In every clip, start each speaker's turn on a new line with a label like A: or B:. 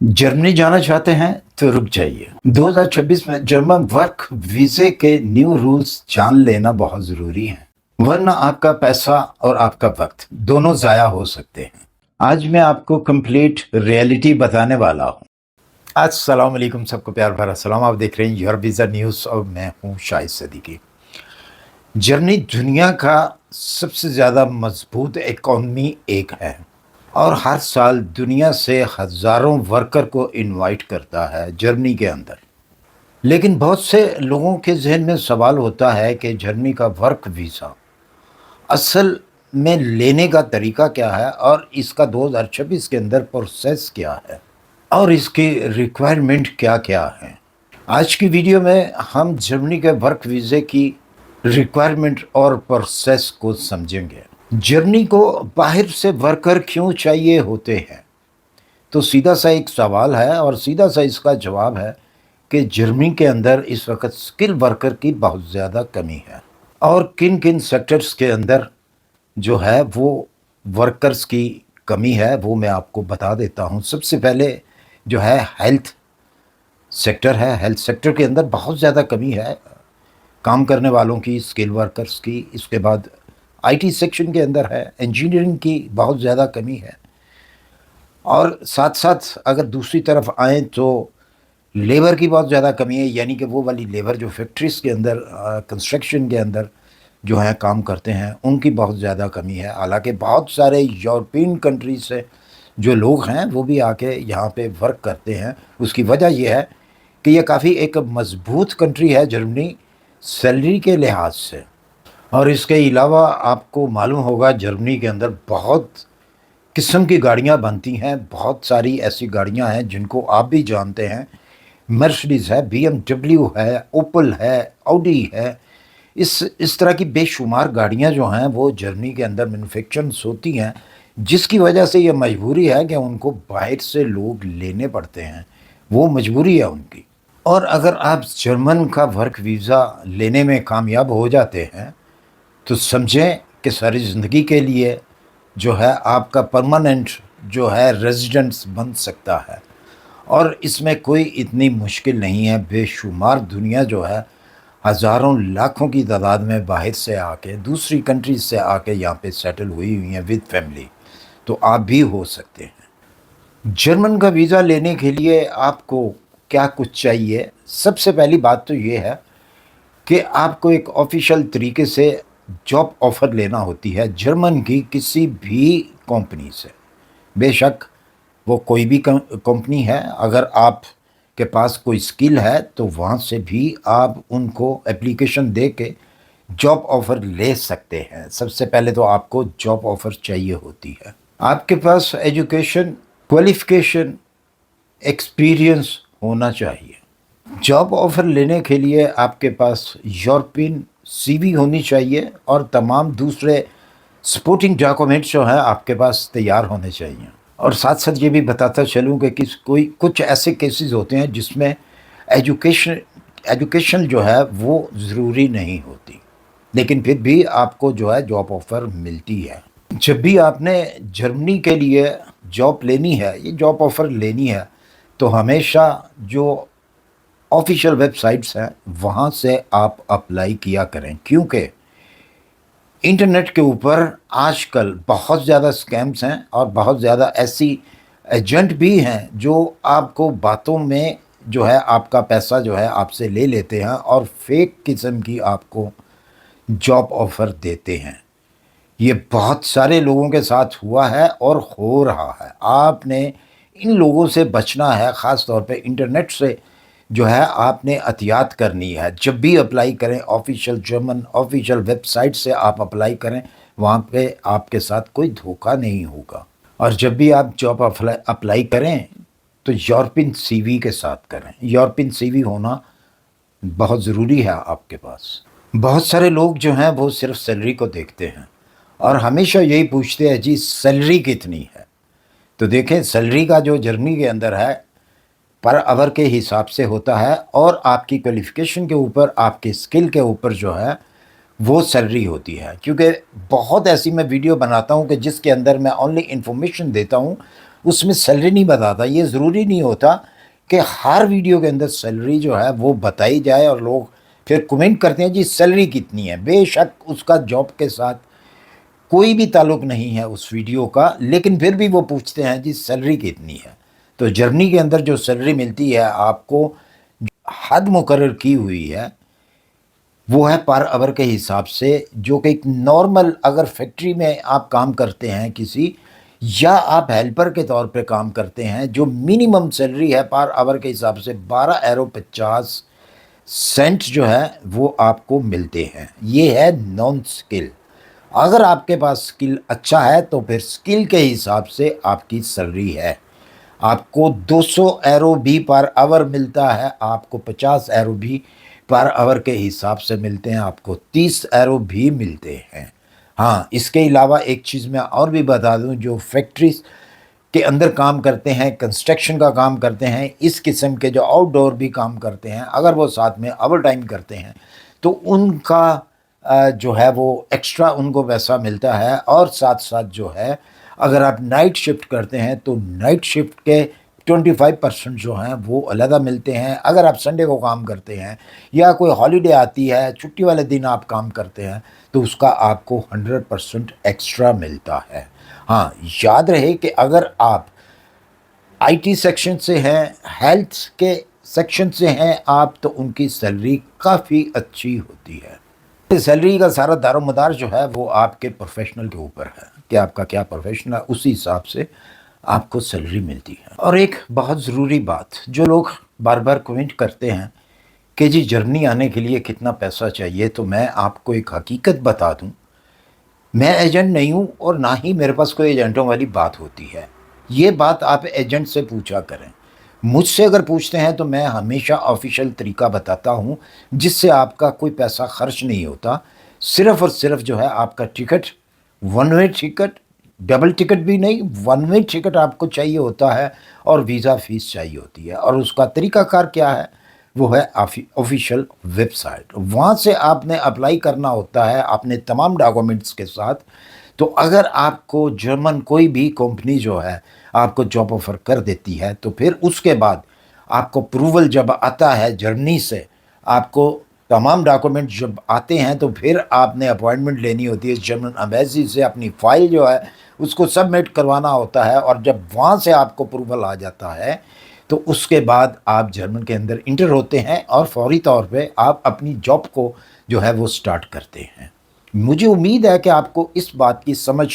A: Germany जाना चाहते हैं तो रुक जाइए। 2026 में जर्मन वर्क वीजे के न्यू रूल्स जान लेना बहुत जरूरी है, वरना आपका पैसा और आपका वक्त दोनों जाया हो सकते हैं। आज मैं आपको कंप्लीट रियलिटी बताने वाला हूँ। अस्सलाम वालेकुम, सबको प्यार भरा सलाम। आप देख रहे हैं योर वीजा न्यूज और मैं हूँ शाहिद सदीकी। जर्मनी दुनिया का सबसे ज्यादा मजबूत इकोनॉमी एक है और हर साल दुनिया से हजारों वर्कर को इनवाइट करता है जर्मनी के अंदर। लेकिन बहुत से लोगों के जहन में सवाल होता है कि जर्मनी का वर्क वीज़ा असल में लेने का तरीका क्या है और इसका 2026 के अंदर प्रोसेस क्या है और इसकी रिक्वायरमेंट क्या क्या है। आज की वीडियो में हम जर्मनी के वर्क वीज़े की रिक्वायरमेंट और प्रोसेस को समझेंगे। जर्मनी को बाहर से वर्कर क्यों चाहिए होते हैं, तो सीधा सा एक सवाल है और सीधा सा इसका जवाब है कि जर्मनी के अंदर इस वक्त स्किल वर्कर की बहुत ज़्यादा कमी है और किन किन सेक्टर्स के अंदर जो है वो वर्कर्स की कमी है वो मैं आपको बता देता हूँ। सबसे पहले जो है हेल्थ सेक्टर है। हेल्थ सेक्टर के अंदर बहुत ज़्यादा कमी है काम करने वालों की, स्किल वर्कर्स की। इसके बाद आईटी सेक्शन के अंदर है, इंजीनियरिंग की बहुत ज़्यादा कमी है। और साथ साथ अगर दूसरी तरफ आएँ तो लेबर की बहुत ज़्यादा कमी है, यानी कि वो वाली लेबर जो फैक्ट्रीज़ के अंदर कंस्ट्रक्शन के अंदर जो है काम करते हैं उनकी बहुत ज़्यादा कमी है। हालांकि बहुत सारे यूरोपियन कंट्रीज से जो लोग हैं वो भी आके यहाँ पे वर्क करते हैं। उसकी वजह यह है कि ये काफ़ी एक मज़बूत कंट्री है जर्मनी सैलरी के लिहाज से। और इसके अलावा आपको मालूम होगा जर्मनी के अंदर बहुत किस्म की गाड़ियाँ बनती हैं। बहुत सारी ऐसी गाड़ियाँ हैं जिनको आप भी जानते हैं। मर्सिडीज़ है, BMW है, ओपल है, ऑडी है। इस तरह की बेशुमार गाड़ियाँ जो हैं वो जर्मनी के अंदर मैन्युफैक्चर्स होती हैं, जिसकी वजह से ये मजबूरी है कि उनको बाहर से लोग लेने पड़ते हैं। वो मजबूरी है उनकी। और अगर आप जर्मन का वर्क वीज़ा लेने में कामयाब हो जाते हैं तो समझें कि सारी ज़िंदगी के लिए जो है आपका परमानेंट जो है रेजिडेंस बन सकता है। और इसमें कोई इतनी मुश्किल नहीं है। बेशुमार दुनिया जो है हज़ारों लाखों की तादाद में बाहर से आके दूसरी कंट्रीज से आके यहाँ पे सेटल हुई हुई हैं विद फैमिली, तो आप भी हो सकते हैं। जर्मन का वीज़ा लेने के लिए आपको क्या कुछ चाहिए। सबसे पहली बात तो ये है कि आपको एक ऑफिशियल तरीके से जॉब ऑफ़र लेना होती है जर्मन की किसी भी कंपनी से। बेशक वो कोई भी कंपनी है, अगर आप के पास कोई स्किल है तो वहाँ से भी आप उनको एप्लीकेशन दे के जॉब ऑफ़र ले सकते हैं। सबसे पहले तो आपको जॉब ऑफ़र चाहिए होती है। आपके पास एजुकेशन, क्वालिफ़िकेशन, एक्सपीरियंस होना चाहिए। जॉब ऑफ़र लेने के लिए आपके पास यूरोपियन सीवी होनी चाहिए और तमाम दूसरे सपोर्टिंग डॉक्यूमेंट्स जो हैं आपके पास तैयार होने चाहिए। और साथ साथ ये भी बताता चलूँ कि कोई कुछ ऐसे केसेस होते हैं जिसमें एजुकेशन जो है वो ज़रूरी नहीं होती, लेकिन फिर भी आपको जो है जॉब ऑफ़र मिलती है। जब भी आपने जर्मनी के लिए जॉब लेनी है, ये जॉब ऑफ़र लेनी है, तो हमेशा जो ऑफिशियल वेबसाइट्स हैं वहाँ से आप अप्लाई किया करें, क्योंकि इंटरनेट के ऊपर आजकल बहुत ज़्यादा स्कैम्स हैं और बहुत ज़्यादा ऐसी एजेंट भी हैं जो आपको बातों में जो है आपका पैसा जो है आपसे ले लेते हैं और फेक किस्म की आपको जॉब ऑफ़र देते हैं। ये बहुत सारे लोगों के साथ हुआ है और हो रहा है। आपने इन लोगों से बचना है, ख़ास तौर पे इंटरनेट से जो है आपने एहतियात करनी है। जब भी अप्लाई करें ऑफिशियल जर्मन ऑफिशियल वेबसाइट से आप अप्लाई करें, वहाँ पे आपके साथ कोई धोखा नहीं होगा। और जब भी आप जॉब अप्लाई करें तो यूरोपियन सीवी के साथ करें। यूरोपियन सीवी होना बहुत ज़रूरी है आपके पास। बहुत सारे लोग जो हैं वो सिर्फ सैलरी को देखते हैं और हमेशा यही पूछते हैं जी सैलरी कितनी है। तो देखें सैलरी का जो जर्मनी के अंदर है पर आवर के हिसाब से होता है और आपकी क्वालिफ़िकेशन के ऊपर, आपके स्किल के ऊपर जो है वो सैलरी होती है। क्योंकि बहुत ऐसी मैं वीडियो बनाता हूँ कि जिसके अंदर मैं ओनली इन्फॉर्मेशन देता हूँ, उसमें सैलरी नहीं बताता। ये ज़रूरी नहीं होता कि हर वीडियो के अंदर सैलरी जो है वो बताई जाए और लोग फिर कमेंट करते हैं जी सैलरी कितनी है। बेशक उसका जॉब के साथ कोई भी ताल्लुक नहीं है उस वीडियो का, लेकिन फिर भी वो पूछते हैं जी सैलरी कितनी है। तो जर्मनी के अंदर जो सैलरी मिलती है आपको, हद मुकर्रर की हुई है, वो है पर आवर के हिसाब से, जो कि एक नॉर्मल, अगर फैक्ट्री में आप काम करते हैं किसी, या आप हेल्पर के तौर पे काम करते हैं, जो मिनिमम सैलरी है पर आवर के हिसाब से 12 € 50 जो है वो आपको मिलते हैं। ये है नॉन स्किल। अगर आपके पास स्किल अच्छा है तो फिर स्किल के हिसाब से आपकी सैलरी है। आपको 200 € भी पर आवर मिलता है, आपको 50 € भी पर आवर के हिसाब से मिलते हैं, आपको 30 € भी मिलते हैं। हाँ, इसके अलावा एक चीज़ मैं और भी बता दूं, जो फैक्ट्रीज के अंदर काम करते हैं, कंस्ट्रक्शन का काम करते हैं, इस किस्म के जो आउटडोर भी काम करते हैं, अगर वो साथ में ओवर टाइम करते हैं तो उनका जो है वो एक्स्ट्रा उनको पैसा मिलता है। और साथ साथ जो है अगर आप नाइट शिफ्ट करते हैं तो नाइट शिफ्ट के 25% जो हैं वो अलहदा मिलते हैं। अगर आप संडे को काम करते हैं या कोई हॉलीडे आती है, छुट्टी वाले दिन आप काम करते हैं, तो उसका आपको 100% एक्स्ट्रा मिलता है। हाँ, याद रहे कि अगर आप आईटी सेक्शन से हैं, हेल्थ के सेक्शन से हैं आप, तो उनकी सैलरी काफ़ी अच्छी होती है। सैलरी का सारा दारोमदार जो है वो आपके प्रोफेशनल के ऊपर है कि आपका क्या प्रोफेशन है, उसी हिसाब से आपको सैलरी मिलती है। और एक बहुत ज़रूरी बात, जो लोग बार बार कमेंट करते हैं कि जी जर्मनी आने के लिए कितना पैसा चाहिए, तो मैं आपको एक हकीकत बता दूं, मैं एजेंट नहीं हूं और ना ही मेरे पास कोई एजेंटों वाली बात होती है। ये बात आप एजेंट से पूछा करें। मुझसे अगर पूछते हैं तो मैं हमेशा ऑफिशियल तरीका बताता हूं, जिससे आपका कोई पैसा खर्च नहीं होता। सिर्फ़ और सिर्फ जो है आपका ticket, one way ticket, double ticket भी नहीं, वन वे टिकट आपको चाहिए होता है, और वीज़ा फ़ीस चाहिए होती है। और उसका तरीकाकार क्या है, वो है ऑफिशियल वेबसाइट। वहाँ से आपने अप्लाई करना होता है अपने तमाम डॉक्यूमेंट्स के साथ। तो अगर आपको जर्मन कोई भी कंपनी जो है आपको जॉब ऑफ़र कर देती है, तो फिर उसके बाद आपको अप्रूवल जब आता है जर्मनी से, आपको तमाम डॉक्यूमेंट जब आते हैं, तो फिर आपने अपॉइंटमेंट लेनी होती है जर्मन एम्बेसी से, अपनी फ़ाइल जो है उसको सबमिट करवाना होता है। और जब वहाँ से आपको अप्रूवल आ जाता है तो उसके बाद आप जर्मन के अंदर इंटर होते हैं और फौरी तौर पे आप अपनी जॉब को जो है वो स्टार्ट करते हैं। मुझे उम्मीद है कि आपको इस बात की समझ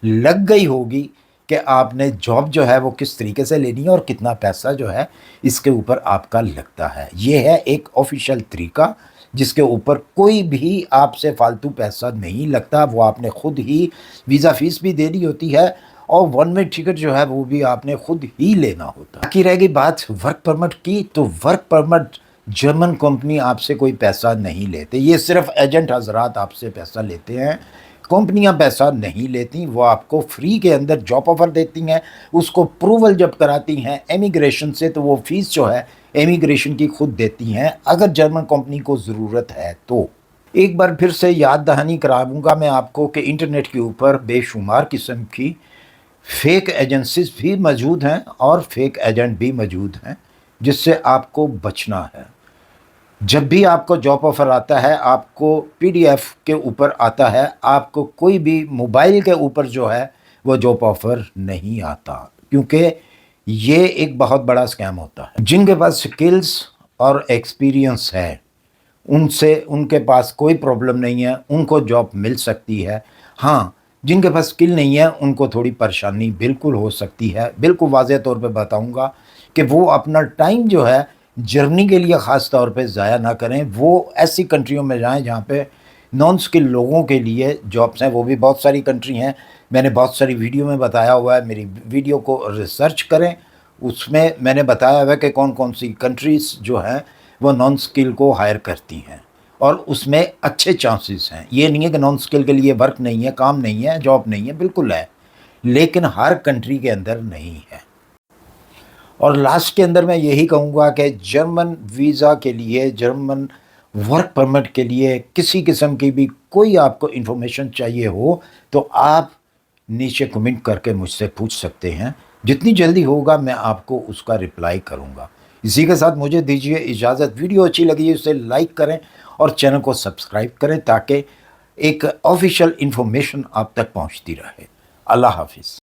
A: लग गई होगी कि आपने जॉब जो है वो किस तरीके से लेनी है और कितना पैसा जो है इसके ऊपर आपका लगता है। ये है एक ऑफिशियल तरीका जिसके ऊपर कोई भी आपसे फालतू पैसा नहीं लगता। वो आपने खुद ही वीज़ा फ़ीस भी देनी होती है और वन वे टिकट जो है वो भी आपने खुद ही लेना होता है। बाकी रहेगी बात वर्क परमिट की, तो वर्क परमिट जर्मन कंपनी आपसे कोई पैसा नहीं लेते। ये सिर्फ एजेंट हजरात आपसे पैसा लेते हैं, कंपनियां पैसा नहीं लेती। वो आपको फ्री के अंदर जॉब ऑफर देती हैं, उसको अप्रूवल जब कराती हैं इमिग्रेशन से, तो वो फीस जो है इमिग्रेशन की खुद देती हैं अगर जर्मन कंपनी को ज़रूरत है तो। एक बार फिर से याद दहानी कराऊंगा मैं आपको कि इंटरनेट के ऊपर बेशुमार किस्म की फेक एजेंसीज भी मौजूद हैं और फेक एजेंट भी मौजूद हैं, जिससे आपको बचना है। जब भी आपको जॉब ऑफ़र आता है, आपको पीडीएफ के ऊपर आता है, आपको कोई भी मोबाइल के ऊपर जो है वो जॉब ऑफ़र नहीं आता, क्योंकि ये एक बहुत बड़ा स्कैम होता है। जिनके पास स्किल्स और एक्सपीरियंस है उनसे, उनके पास कोई प्रॉब्लम नहीं है, उनको जॉब मिल सकती है। हाँ, जिनके पास स्किल नहीं है उनको थोड़ी परेशानी बिल्कुल हो सकती है। बिल्कुल वाज़ेह तौर पे बताऊंगा कि वो अपना टाइम जो है जर्मनी के लिए ख़ास तौर पे ज़ाया ना करें। वो ऐसी कंट्रियों में जाएं जहाँ पे नॉन स्किल लोगों के लिए जॉब्स हैं। वो भी बहुत सारी कंट्री हैं, मैंने बहुत सारी वीडियो में बताया हुआ है। मेरी वीडियो को रिसर्च करें, उसमें मैंने बताया हुआ है कि कौन कौन सी कंट्रीज़ जो हैं वो नॉन स्किल को हायर करती हैं और उसमें अच्छे चांसेस हैं। ये नहीं है कि नॉन स्किल के लिए वर्क नहीं है, काम नहीं है, जॉब नहीं है, बिल्कुल है, लेकिन हर कंट्री के अंदर नहीं है। और लास्ट के अंदर मैं यही कहूँगा कि जर्मन वीज़ा के लिए, जर्मन वर्क परमिट के लिए किसी किस्म की भी कोई आपको इन्फॉर्मेशन चाहिए हो तो आप नीचे कमेंट करके मुझसे पूछ सकते हैं। जितनी जल्दी होगा मैं आपको उसका रिप्लाई करूँगा। इसी के साथ मुझे दीजिए इजाज़त। वीडियो अच्छी लगी है उसे लाइक करें और चैनल को सब्सक्राइब करें ताकि एक ऑफिशियल इन्फॉर्मेशन आप तक पहुंचती रहे। अल्लाह हाफिज़।